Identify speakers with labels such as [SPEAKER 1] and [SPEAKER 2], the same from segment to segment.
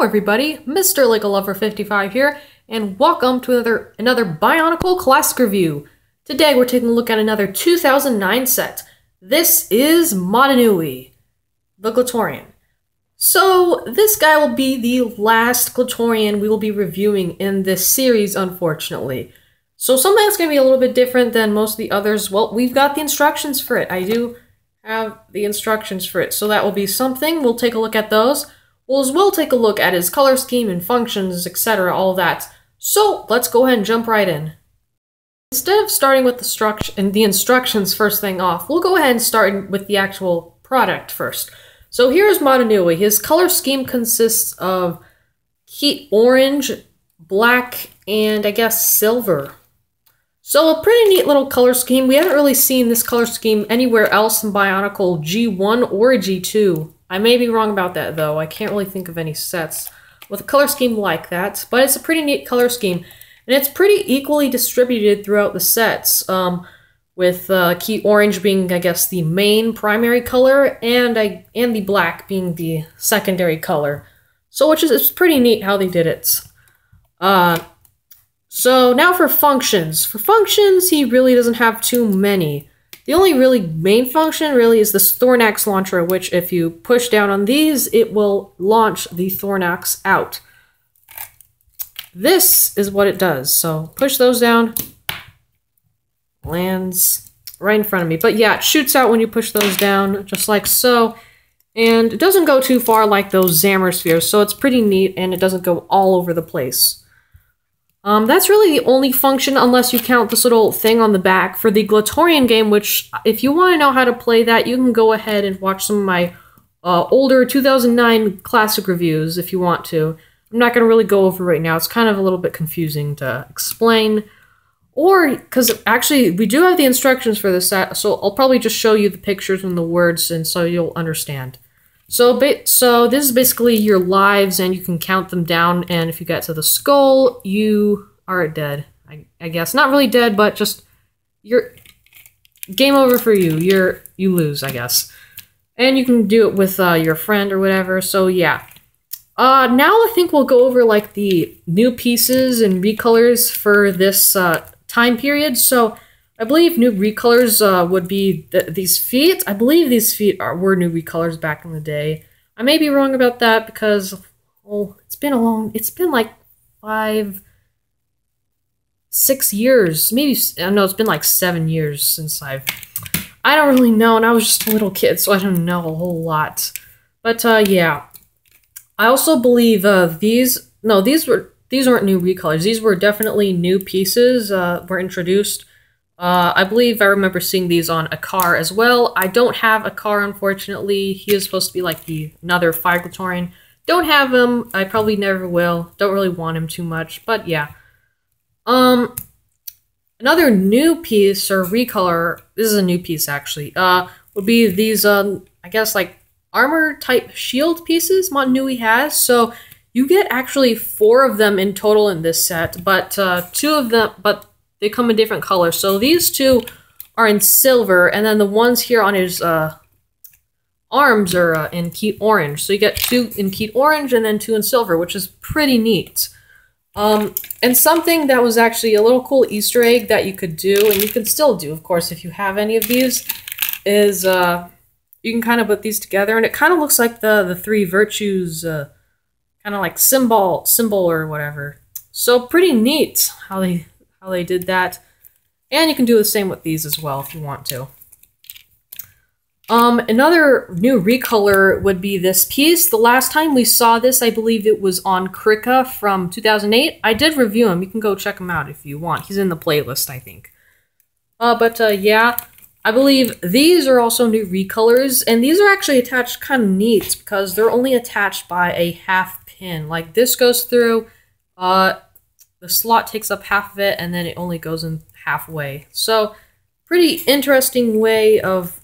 [SPEAKER 1] everybody, Mr. Like a Lover 55 here, and welcome to another Bionicle classic review. Today we're taking a look at another 2009 set. This is Motunui, the Glatorian. So this guy will be the last Glatorian we will be reviewing in this series, unfortunately. So something that's going to be a little bit different than most of the others. Well, we've got the instructions for it. I do have the instructions for it, so that will be something. We'll take a look at those. We'll as well take a look at his color scheme and functions, etc., all that. So let's go ahead and jump right in. Instead of starting with the instructions first thing off, we'll go ahead and start with the actual product first. So here's Motunui. His color scheme consists of heat orange, black, and I guess silver. So a pretty neat little color scheme. We haven't really seen this color scheme anywhere else in Bionicle G1 or G2. I may be wrong about that, though. I can't really think of any sets with a color scheme like that, but it's a pretty neat color scheme, and it's pretty equally distributed throughout the sets, with key orange being, I guess, the main primary color, and the black being the secondary color. So, it's pretty neat how they did it. So now for functions. For functions, he really doesn't have too many. The only really main function really is this Thornax launcher, which if you push down on these, it will launch the Thornax out. This is what it does. So push those down, lands right in front of me. But yeah, it shoots out when you push those down, just like so. And it doesn't go too far like those Zammer spheres, so it's pretty neat, and it doesn't go all over the place. That's really the only function, unless you count this little thing on the back for the Glatorian game, which, if you want to know how to play that, you can go ahead and watch some of my older 2009 classic reviews if you want to. I'm not going to really go over right now. It's kind of a little bit confusing to explain. Or, because actually, we do have the instructions for this set, so I'll probably just show you the pictures and the words, and so you'll understand. So this is basically your lives, and you can count them down, and if you get to the skull, you are dead. I guess. Not really dead, but just, you're game over for you. You lose, I guess. And you can do it with your friend or whatever, so yeah. Now I think we'll go over, like, the new pieces and recolors for this time period. So I believe new recolors would be these feet. I believe these feet were new recolors back in the day. I may be wrong about that because, oh, it's been like 5, 6 years. Maybe, no, it's been like 7 years since I don't really know, and I was just a little kid, so I don't know a whole lot. But, yeah. I also believe these aren't new recolors. These were definitely new pieces, were introduced. I believe I remember seeing these on a car as well. I don't have a car, unfortunately. He is supposed to be like another Fire Glatorian. Don't have him. I probably never will. Don't really want him too much, but yeah. Another new piece or recolor, this is a new piece actually, would be these, I guess like armor type shield pieces Motunui has. So you get actually 4 of them in total in this set, but 2 of them, they come in different colors. So these 2 are in silver, and then the ones here on his arms are in Keat Orange. So you get 2 in Keat Orange and then 2 in silver, which is pretty neat. And something that was actually a little cool Easter egg that you could do, and you can still do, of course, if you have any of these, is you can kind of put these together, and it kind of looks like the 3 virtues, kind of like symbol or whatever. So pretty neat how they did that. And you can do the same with these as well if you want to. Another new recolor would be this piece. The last time we saw this, I believe it was on Krika from 2008. I did review him. You can go check him out if you want. He's in the playlist, I think. Yeah, I believe these are also new recolors, and these are actually attached kind of neat because they're only attached by a half pin. Like this goes through, the slot takes up half of it, and then it only goes in halfway. So, pretty interesting way of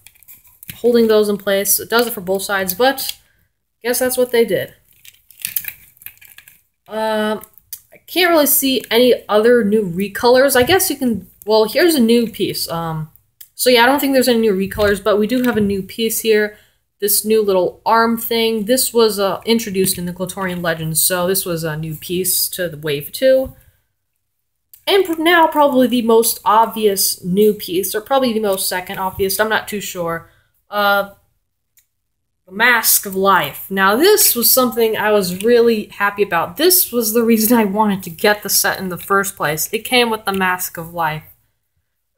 [SPEAKER 1] holding those in place. It does it for both sides, but I guess that's what they did. I can't really see any other new recolors. I guess you can, well, here's a new piece. So yeah, I don't think there's any new recolors, but we do have a new piece here. this new little arm thing. This was introduced in the Glatorian Legends, so this was a new piece to the Wave 2. And now probably the most obvious new piece, or probably the most second obvious, I'm not too sure. The Mask of Life. Now this was something I was really happy about. This was the reason I wanted to get the set in the first place. It came with the Mask of Life.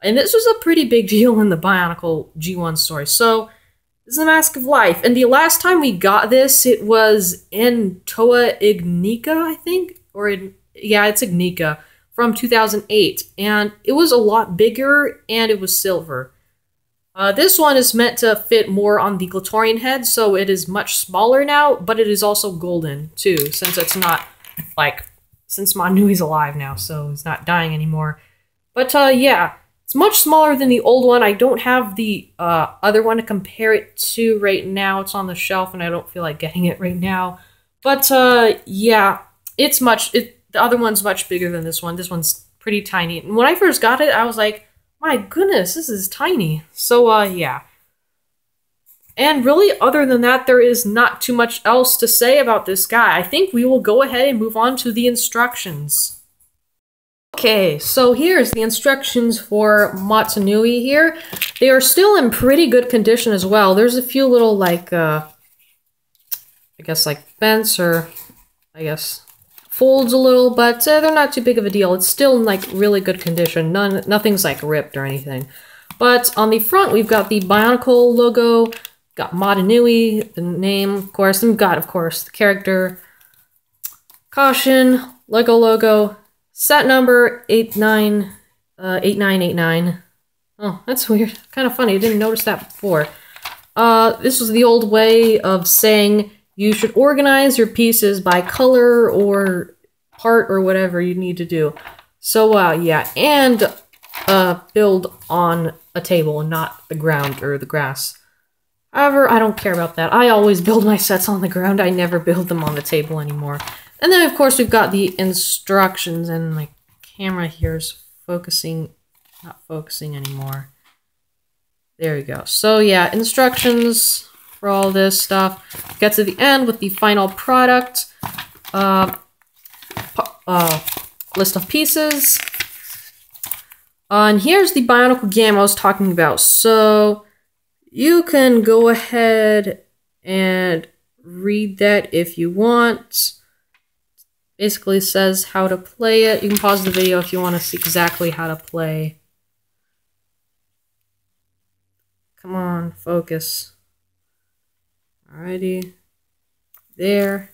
[SPEAKER 1] And this was a pretty big deal in the Bionicle G1 story. So, this is the Mask of Life. And the last time we got this, it was in Toa Ignica, I think? Yeah, it's Ignica, from 2008. And it was a lot bigger, and it was silver. This one is meant to fit more on the Glatorian head, so it is much smaller now, but it is also golden, too, since it's not, since Modenui's alive now, so he's not dying anymore. But, yeah. It's much smaller than the old one. I don't have the other one to compare it to right now. It's on the shelf, and I don't feel like getting it right now. But, yeah, the other one's much bigger than this one. This one's pretty tiny. And when I first got it, I was like, my goodness, this is tiny. So, yeah. And really, other than that, there is not too much else to say about this guy. I think we will go ahead and move on to the instructions. Okay, so here's the instructions for Motunui here. They are still in pretty good condition as well. There's a few little, I guess, bents or, folds a little, but they're not too big of a deal. It's still in, really good condition. Nothing's, ripped or anything. But on the front, we've got the Bionicle logo, got Motunui, the name, of course, and we've got, of course, the character, caution, Lego logo, set number 8989. Oh, that's weird. Kind of funny. I didn't notice that before. This was the old way of saying you should organize your pieces by color or part or whatever you need to do. So, yeah, and build on a table and not the ground or the grass. However, I don't care about that. I always build my sets on the ground. I never build them on the table anymore. And then, of course, we've got the instructions, and my camera here is not focusing anymore. There we go. So, yeah, instructions for all this stuff. Get to the end with the final product. List of pieces. And here's the Bionicle game I was talking about. So, you can go ahead and read that if you want. Basically says how to play it. You can pause the video if you want to see exactly how to play. Come on, focus. Alrighty. There.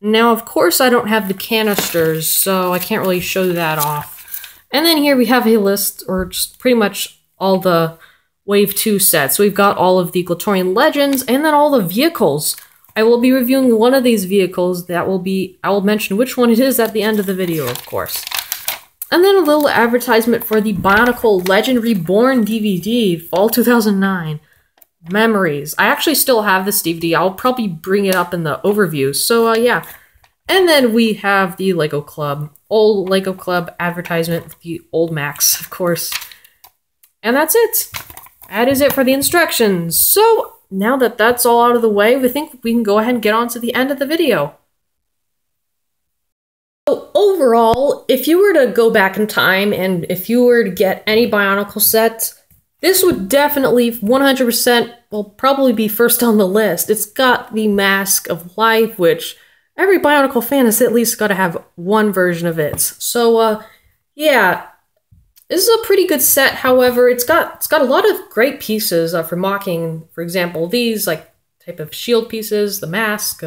[SPEAKER 1] Now, of course, I don't have the canisters, so I can't really show that off. And then here we have a list, or just pretty much all the Wave 2 sets. We've got all of the Glatorian Legends, and then all the vehicles. I will be reviewing one of these vehicles. I will mention which one it is at the end of the video, of course. And then a little advertisement for the Bionicle Legend Reborn DVD, Fall 2009. Memories. I actually still have this DVD. I'll probably bring it up in the overview. So, yeah. And then we have the Lego Club. Old Lego Club advertisement with the old Max, of course. And that's it. That is it for the instructions. So, now that that's all out of the way, we think we can go ahead and get on to the end of the video. So, overall, if you were to go back in time, and if you were to get any Bionicle set, this would definitely, 100%, will probably be first on the list. It's got the Mask of Life, which every Bionicle fan has at least got to have one version of it. So, yeah. This is a pretty good set, however, it's got a lot of great pieces for mocking, for example, these, type of shield pieces, the mask,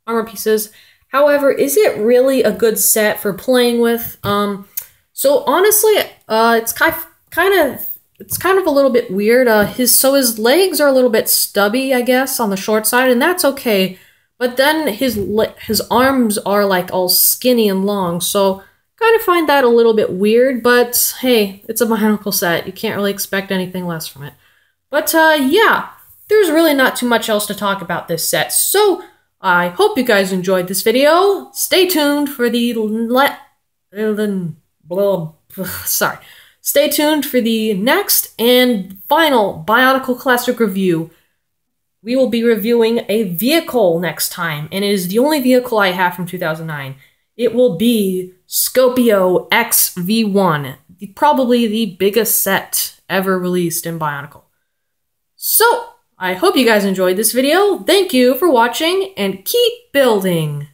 [SPEAKER 1] armor pieces. However, is it really a good set for playing with? So honestly, it's kind of a little bit weird. His legs are a little bit stubby, I guess, on the short side, and that's okay. But then his arms are all skinny and long, so kind of find that a little bit weird, but hey, it's a Bionicle set. You can't really expect anything less from it. But yeah, there's really not too much else to talk about this set. So I hope you guys enjoyed this video. Stay tuned for the Stay tuned for the next and final Bionicle Classic review. We will be reviewing a vehicle next time, and it is the only vehicle I have from 2009. It will be Scopio XV1, probably the biggest set ever released in Bionicle. So, I hope you guys enjoyed this video. Thank you for watching, and keep building!